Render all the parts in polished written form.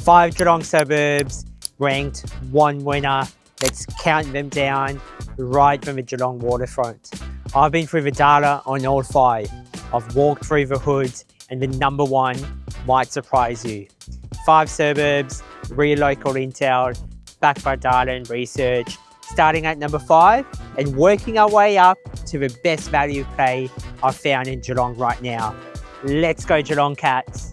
5 Geelong suburbs ranked, 1 winner. Let's count them down right from the Geelong waterfront. I've been through the data on all 5. I've walked through the hoods and the number 1 might surprise you. 5 suburbs, real local intel, backed by data and research, starting at number 5 and working our way up to the best value play I've found in Geelong right now. Let's go Geelong Cats.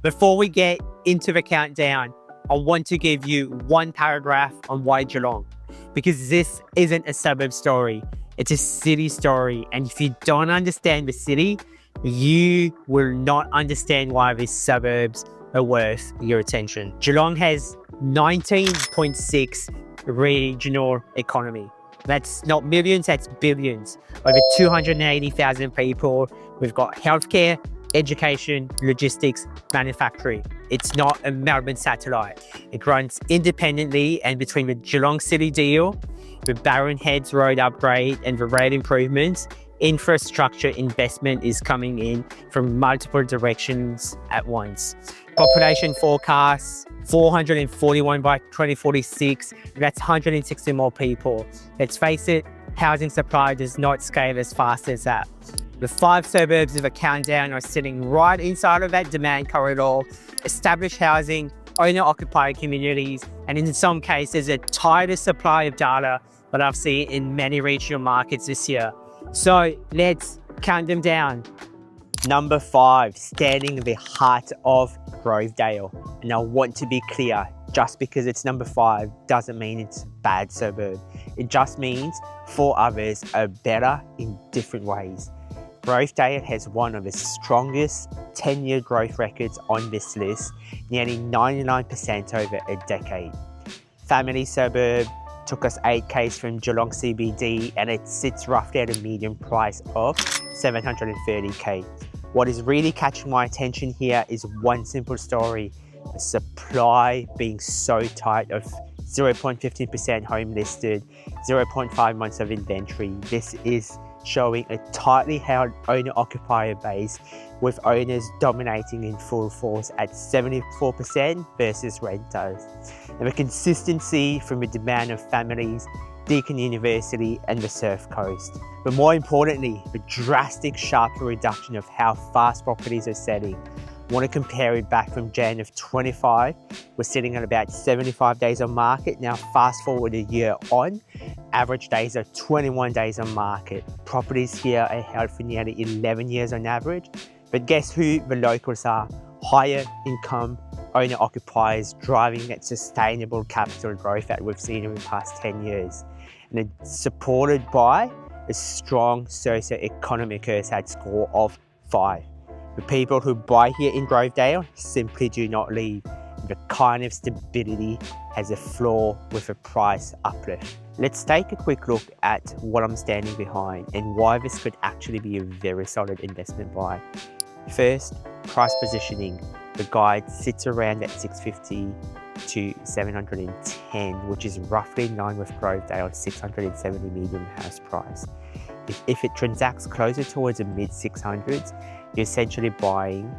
Before we get into the countdown, I want to give you one paragraph on why Geelong, because this isn't a suburb story, it's a city story, and if you don't understand the city, you will not understand why these suburbs are worth your attention. Geelong has 19.6 regional economy. That's not millions, that's billions. Over 280,000 people. We've got healthcare, education, logistics, manufacturing. It's not a Melbourne satellite. It runs independently, and between the Geelong City deal, the Barron Heads Road upgrade and the rail improvements, infrastructure investment is coming in from multiple directions at once. Population forecasts 441 by 2046. That's 160 more people. Let's face it, housing supply does not scale as fast as that. The 5 suburbs of a countdown are sitting right inside of that demand corridor, established housing, owner-occupied communities, and in some cases, a tightest supply of data that I've seen in many regional markets this year. So let's count them down. Number 5, standing in the heart of Grovedale. And I want to be clear, just because it's number 5 doesn't mean it's a bad suburb. It just means 4 others are better in different ways. Grovedale has one of the strongest 10-year growth records on this list, nearly 99% over a decade. Family suburb took us 8 k's from Geelong CBD, and it sits roughly at a median price of 730k. What is really catching my attention here is one simple story: the supply being so tight of 0.15% home listed, 0.5 months of inventory. This is showing a tightly held owner-occupier base, with owners dominating in full force at 74% versus renters. And the consistency from the demand of families, Deakin University and the Surf Coast. But more importantly, the drastic sharper reduction of how fast properties are selling. I want to compare it back from Jan of 25, we're sitting at about 75 days on market. Now fast forward a year on, average days are 21 days on market. Properties here are held for nearly 11 years on average. But guess who the locals are? Higher income owner occupiers driving that sustainable capital growth that we've seen in the past 10 years. And it's supported by a strong socio-economic ERSAT score of 5. The people who buy here in Grovedale simply do not leave. The kind of stability has a floor with a price uplift. Let's take a quick look at what I'm standing behind and why this could actually be a very solid investment buy. First, price positioning. The guide sits around at 650 to 710, which is roughly in line with Grovedale's 670 median house price. If it transacts closer towards the mid-600s, you're essentially buying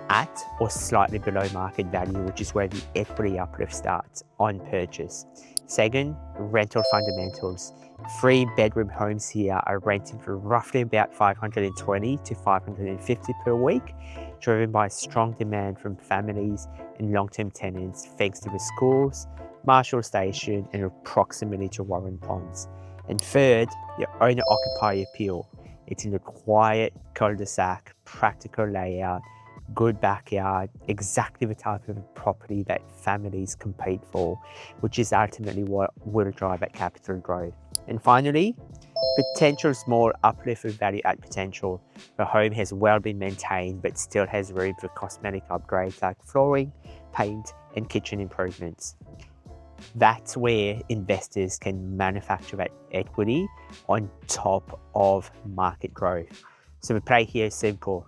at or slightly below market value, which is where the equity uplift starts on purchase. Second, rental fundamentals. 3-bedroom homes here are renting for roughly about 520 to 550 per week, driven by strong demand from families and long-term tenants thanks to the schools, Marshall Station and a proximity to Warren Ponds. And third, your owner-occupier appeal. It's in a quiet cul-de-sac, practical layout, good backyard, exactly the type of property that families compete for, which is ultimately what will drive that capital growth. And finally, potential small uplift of value add potential. The home has well been maintained, but still has room for cosmetic upgrades like flooring, paint, and kitchen improvements. That's where investors can manufacture that equity on top of market growth. So the play here is simple: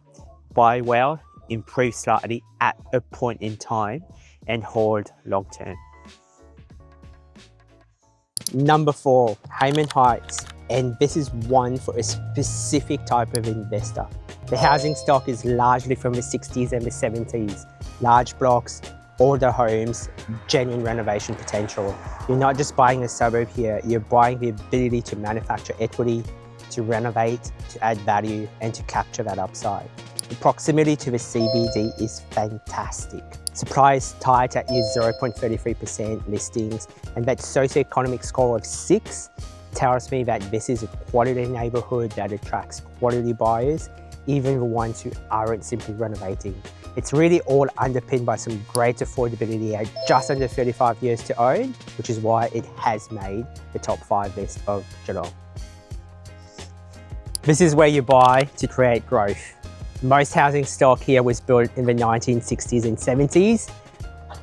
buy well, improve slightly at a point in time, and hold long term. Number 4, Herne Heights, and this is one for a specific type of investor. The housing stock is largely from the 60s and the 70s. Large blocks, older homes, genuine renovation potential. You're not just buying a suburb here, you're buying the ability to manufacture equity, to renovate, to add value, and to capture that upside. The proximity to the CBD is fantastic. Supply is tight at your 0.33% listings, and that socioeconomic score of 6 tells me that this is a quality neighbourhood that attracts quality buyers, even the ones who aren't simply renovating. It's really all underpinned by some great affordability at just under 35 years to own, which is why it has made the top 5 list of Geelong. This is where you buy to create growth. Most housing stock here was built in the 1960s and 70s,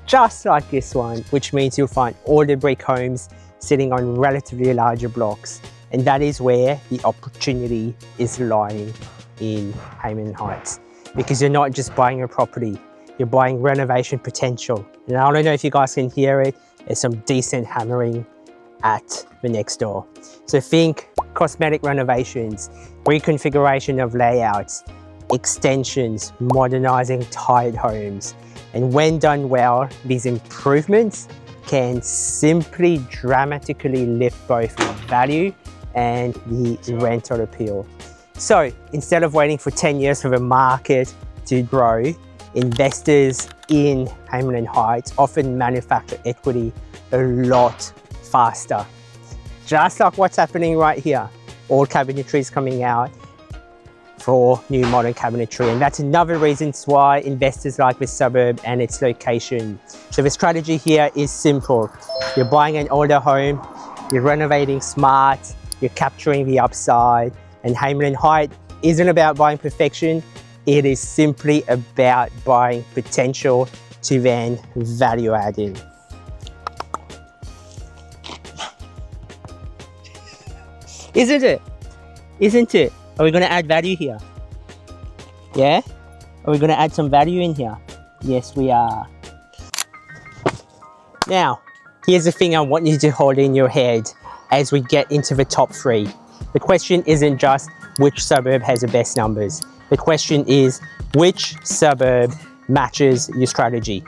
just like this one, which means you'll find older brick homes sitting on relatively larger blocks. And that is where the opportunity is lying in Herne Heights, because you're not just buying a property, you're buying renovation potential. And I don't know if you guys can hear it, there's some decent hammering at the next door. So think cosmetic renovations, reconfiguration of layouts, extensions, modernizing tired homes. And when done well, these improvements can simply dramatically lift both the value and the rental appeal. So instead of waiting for 10 years for the market to grow, investors in Herne Heights often manufacture equity a lot faster. Just like what's happening right here. Old cabinetry is coming out for new modern cabinetry, and that's another reason why investors like this suburb and its location. So the strategy here is simple. You're buying an older home, you're renovating smart, you're capturing the upside, and Herne Heights isn't about buying perfection, it is simply about buying potential to then value adding. Isn't it? Isn't it? Are we going to add value here? Yeah? Are we going to add some value in here? Yes, we are. Now, here's the thing I want you to hold in your head as we get into the top 3. The question isn't just which suburb has the best numbers. The question is which suburb matches your strategy.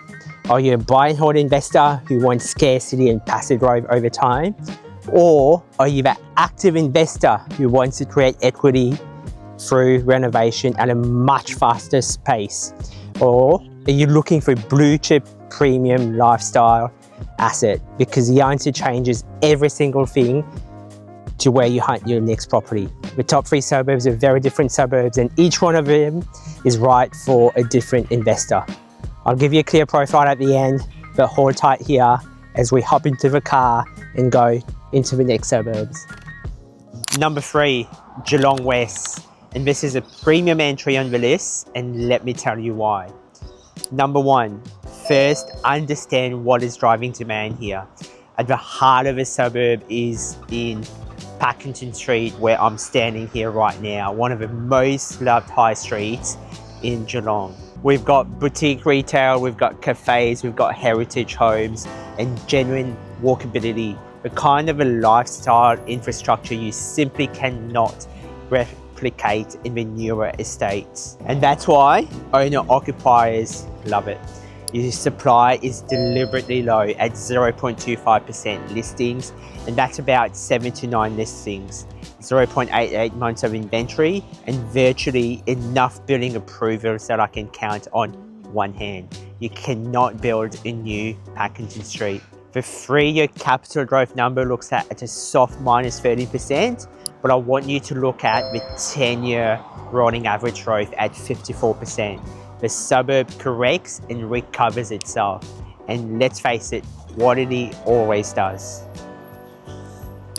Are you a buy and hold investor who wants scarcity and passive growth over time? Or are you that active investor who wants to create equity through renovation at a much faster pace? Or are you looking for a blue chip premium lifestyle asset? Because the answer changes every single thing to where you hunt your next property. The top 3 suburbs are very different suburbs, and each one of them is right for a different investor. I'll give you a clear profile at the end, but hold tight here as we hop into the car and go into the next suburbs. Number 3, Geelong West. And this is a premium entry on the list, and let me tell you why. Number 1, first, understand what is driving demand here. At the heart of the suburb is in Packington Street, where I'm standing here right now, one of the most loved high streets in Geelong. We've got boutique retail, we've got cafes, we've got heritage homes, and genuine walkability. The kind of a lifestyle infrastructure you simply cannot replicate in the newer estates. And that's why owner-occupiers love it. Your supply is deliberately low at 0.25% listings, and that's about 7 to 9 listings, 0.88 months of inventory, and virtually enough building approvals that I can count on one hand. You cannot build a new Packington Street. The 3-year capital growth number looks at a soft minus 30%, but I want you to look at the 10-year rolling average growth at 54%. The suburb corrects and recovers itself. And let's face it, quality always does.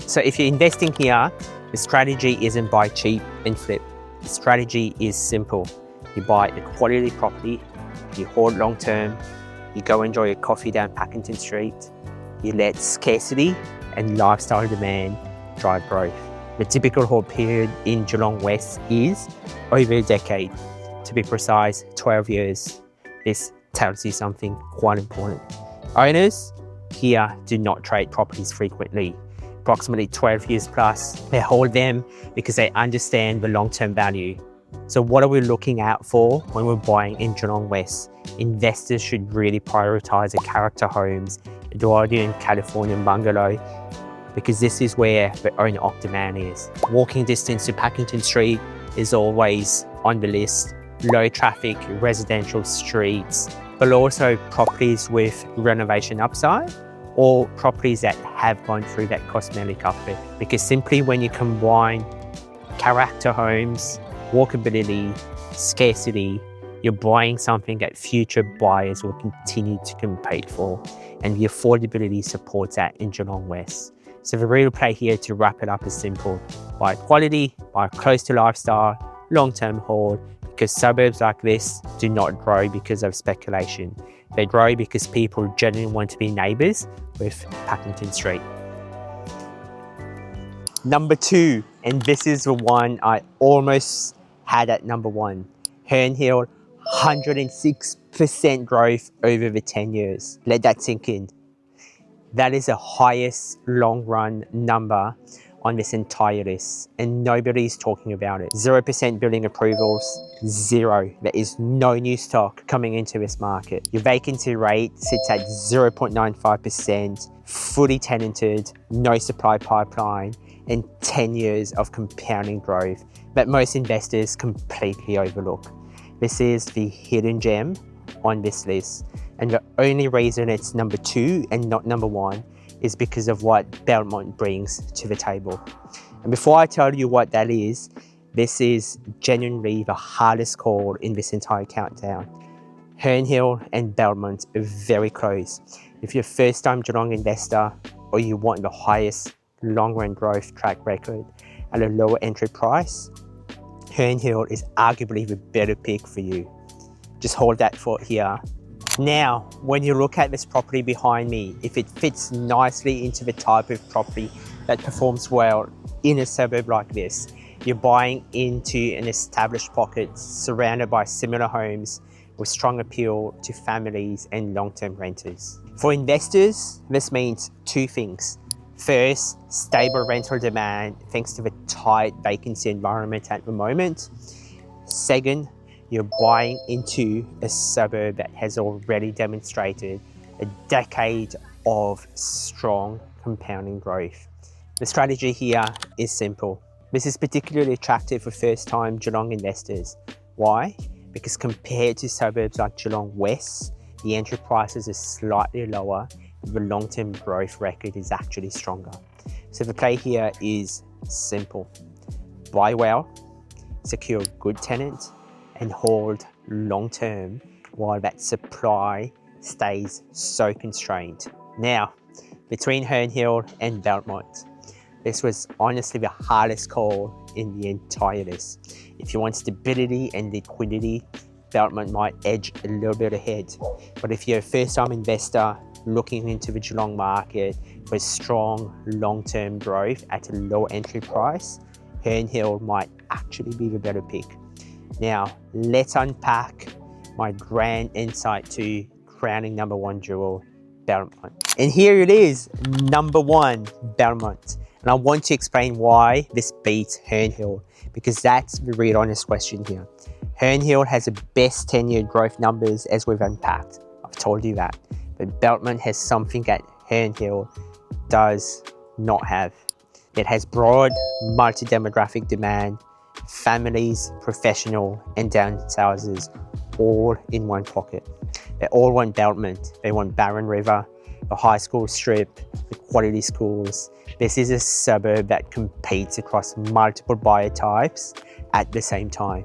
So if you're investing here, the strategy isn't buy cheap and flip. The strategy is simple. You buy a quality property, you hold long term, you go enjoy a coffee down Packington Street, you let scarcity and lifestyle demand drive growth. The typical hold period in Geelong West is over a decade. To be precise, 12 years. This tells you something quite important. Owners here do not trade properties frequently. Approximately 12 years plus, they hold them because they understand the long-term value. So what are we looking out for when we're buying in Geelong West? Investors should really prioritise the character homes, Edwardian Californian bungalow, because this is where the owner-occupied demand is. Walking distance to Packington Street is always on the list. Low traffic residential streets, but also properties with renovation upside or properties that have gone through that cosmetic upgrade. Because simply when you combine character homes, walkability, scarcity, you're buying something that future buyers will continue to compete for, and the affordability supports that in Geelong West. So the real play here, to wrap it up, is simple. Buy quality, buy close to lifestyle, long-term hold, because suburbs like this do not grow because of speculation. They grow because people genuinely want to be neighbours with Packington Street. Number 2, and this is the one I almost had at number 1. Herne, 106% growth over the 10 years. Let that sink in. That is the highest long run number on this entire list, and nobody's talking about it. 0% building approvals, 0. There is no new stock coming into this market. Your vacancy rate sits at 0.95%, fully tenanted, no supply pipeline, and 10 years of compounding growth that most investors completely overlook. This is the hidden gem on this list, and the only reason it's number 2 and not number 1 is because of what Belmont brings to the table. And before I tell you what that is, this is genuinely the hardest call in this entire countdown. Herne and Belmont are very close. If you're a first-time Geelong investor or you want the highest long-run growth track record at a lower entry price, Herne is arguably the better pick for you. Just hold that thought here. Now, when you look at this property behind me, if it fits nicely into the type of property that performs well in a suburb like this, you're buying into an established pocket surrounded by similar homes with strong appeal to families and long-term renters. For investors, this means 2 things. First, stable rental demand thanks to the tight vacancy environment at the moment. Second, you're buying into a suburb that has already demonstrated a decade of strong compounding growth. The strategy here is simple. This is particularly attractive for first-time Geelong investors. Why? Because compared to suburbs like Geelong West, the entry prices are slightly lower, but the long-term growth record is actually stronger. So the play here is simple. Buy well, secure a good tenant, and hold long-term while that supply stays so constrained. Now, between Herne and Belmont, this was honestly the hardest call in the entire list. If you want stability and liquidity, Belmont might edge a little bit ahead. But if you're a first-time investor looking into the Geelong market for strong long-term growth at a low entry price, Herne might actually be the better pick. Now, let's unpack my grand insight to crowning number 1 jewel, Belmont. And here it is, number 1, Belmont. And I want to explain why this beats Herne, because that's the real honest question here. Herne has the best 10-year growth numbers as we've unpacked. I've told you that. But Belmont has something that Herne does not have. It has broad multi-demographic demand, families, professional and downsizers all in one pocket. They all want Belmont. They want Barron River, the high school strip, the quality schools. This is a suburb that competes across multiple buyer types at the same time.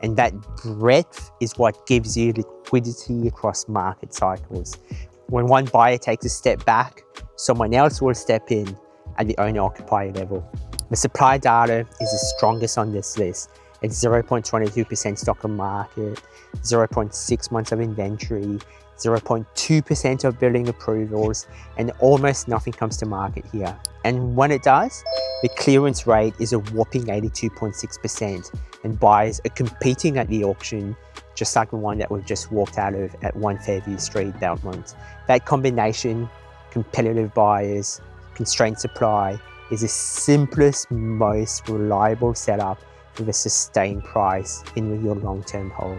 And that breadth is what gives you liquidity across market cycles. When one buyer takes a step back, someone else will step in at the owner-occupier level. The supply data is the strongest on this list. It's 0.22% stock on market, 0.6 months of inventory, 0.2% of building approvals, and almost nothing comes to market here. And when it does, the clearance rate is a whopping 82.6%, and buyers are competing at the auction, just like the one that we've just walked out of at 1 Fairview Street, Belmont. That combination, competitive buyers, constrained supply, is the simplest, most reliable setup with a sustained price in your long-term hold.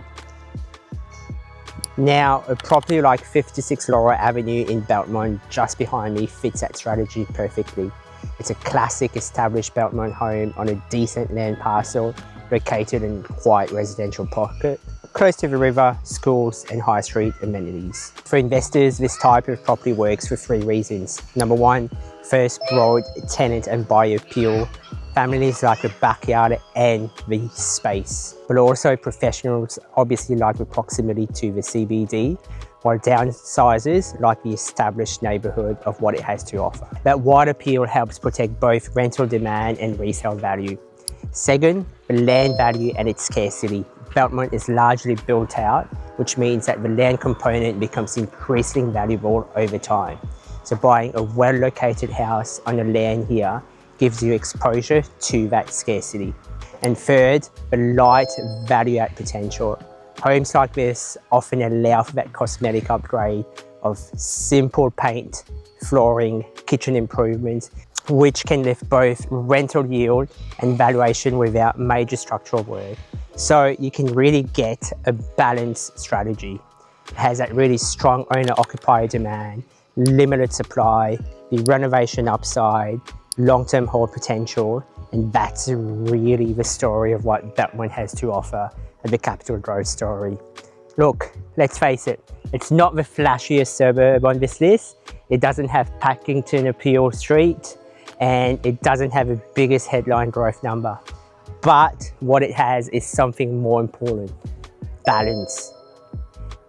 Now, a property like 56 Laura Avenue in Belmont, just behind me, fits that strategy perfectly. It's a classic established Belmont home on a decent land parcel located in a quiet residential pocket, close to the river, schools and high street amenities. For investors, this type of property works for 3 reasons. Number 1, first, broad tenant and buyer appeal. Families like the backyard and the space, but also professionals obviously like the proximity to the CBD, while downsizers like the established neighbourhood of what it has to offer. That wide appeal helps protect both rental demand and resale value. Second, the land value and its scarcity. Belmont is largely built out, which means that the land component becomes increasingly valuable over time. So buying a well-located house on the land here gives you exposure to that scarcity. And third, the light value add potential. Homes like this often allow for that cosmetic upgrade of simple paint, flooring, kitchen improvements, which can lift both rental yield and valuation without major structural work. So you can really get a balanced strategy. It has that really strong owner-occupier demand, limited supply, the renovation upside, long-term hold potential, and that's really the story of what Belmont has to offer and the capital growth story. Look, let's face it, it's not the flashiest suburb on this list. It doesn't have Packington appeal street, and it doesn't have the biggest headline growth number. But what it has is something more important: balance.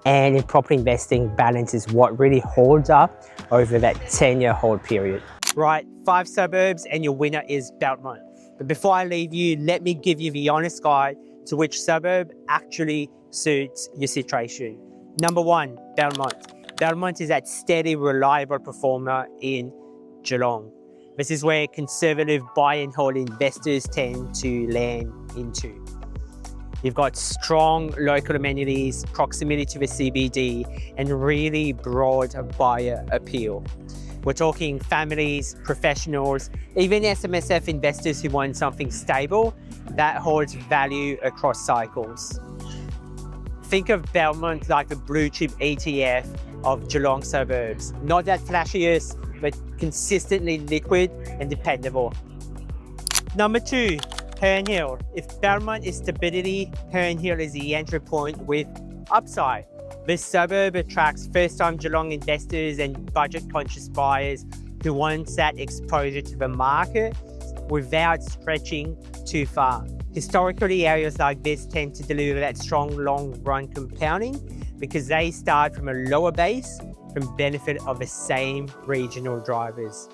And in property investing, balance is what really holds up over that 10-year hold period. Right, 5 suburbs and your winner is Belmont. But before I leave you, let me give you the honest guide to which suburb actually suits your situation. Number 1, Belmont. Belmont is that steady, reliable performer in Geelong. This is where conservative buy and hold investors tend to land into. You've got strong local amenities, proximity to the CBD, and really broad buyer appeal. We're talking families, professionals, even SMSF investors who want something stable that holds value across cycles. Think of Belmont like the blue chip ETF of Geelong suburbs. Not that flashiest, but consistently liquid and dependable. Number 2, Herne Hill. If Belmont is stability, Herne Hill is the entry point with upside. This suburb attracts first-time Geelong investors and budget-conscious buyers who want that exposure to the market without stretching too far. Historically, areas like this tend to deliver that strong long-run compounding because they start from a lower base from benefit of the same regional drivers.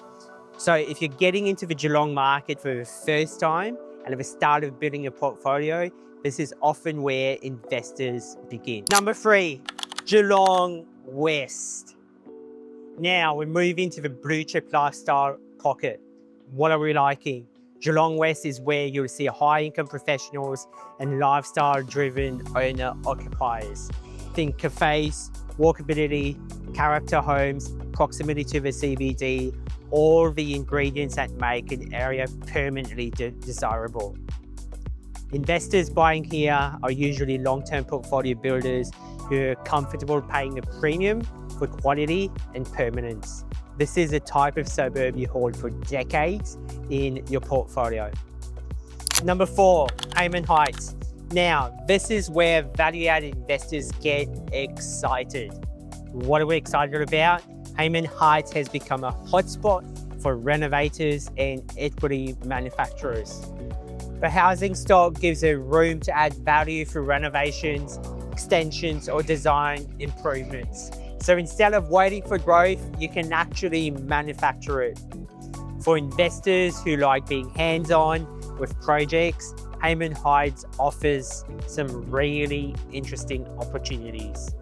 So if you're getting into the Geelong market for the first time and at the start of building a portfolio, this is often where investors begin. Number 3, Geelong West. Now we're moving to the blue chip lifestyle pocket. What are we liking? Geelong West is where you'll see high income professionals and lifestyle driven owner occupiers. Think cafes, walkability, character homes, proximity to the CBD, all the ingredients that make an area permanently desirable. Investors buying here are usually long-term portfolio builders who are comfortable paying a premium for quality and permanence. This is a type of suburb you hold for decades in your portfolio. Number 4, Herne Heights. Now, this is where value-added investors get excited. What are we excited about? Herne Heights has become a hotspot for renovators and equity manufacturers. The housing stock gives a room to add value through renovations, extensions, or design improvements. So instead of waiting for growth, you can actually manufacture it. For investors who like being hands-on with projects, Herne Heights offers some really interesting opportunities.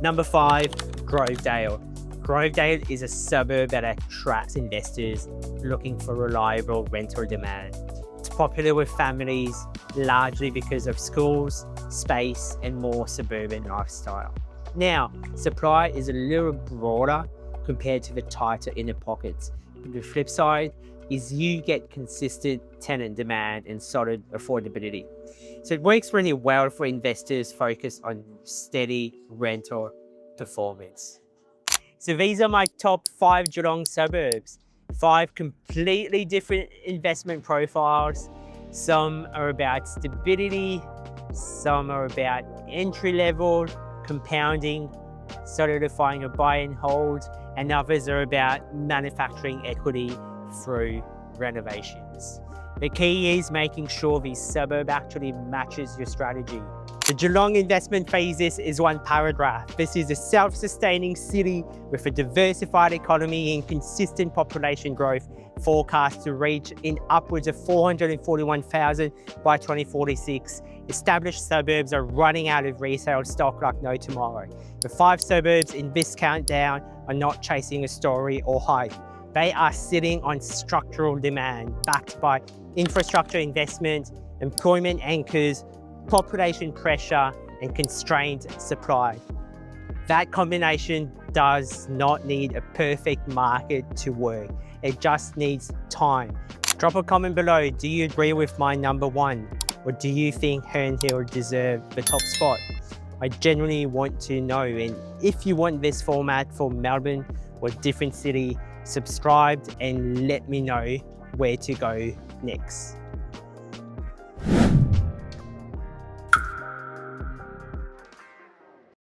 Number 5, Grovedale. Grovedale is a suburb that attracts investors looking for reliable rental demand. It's popular with families, largely because of schools, space, and more suburban lifestyle. Now, supply is a little broader compared to the tighter inner pockets. On the flip side, is you get consistent tenant demand and solid affordability. So it works really well for investors focused on steady rental performance. So these are my top 5 Geelong suburbs. 5 completely different investment profiles. Some are about stability, some are about entry level, compounding, solidifying a buy and hold, and others are about manufacturing equity through renovations. The key is making sure the suburb actually matches your strategy. The Geelong investment thesis is one paragraph. This is a self-sustaining city with a diversified economy and consistent population growth forecast to reach in upwards of 441,000 by 2046. Established suburbs are running out of resale stock like no tomorrow. The 5 suburbs in this countdown are not chasing a story or hype. They are sitting on structural demand backed by infrastructure investment, employment anchors, population pressure, and constrained supply. That combination does not need a perfect market to work. It just needs time. Drop a comment below. Do you agree with my number 1? Or do you think Herne Hill deserved the top spot? I genuinely want to know. And if you want this format for Melbourne or different city, subscribe and let me know where to go next.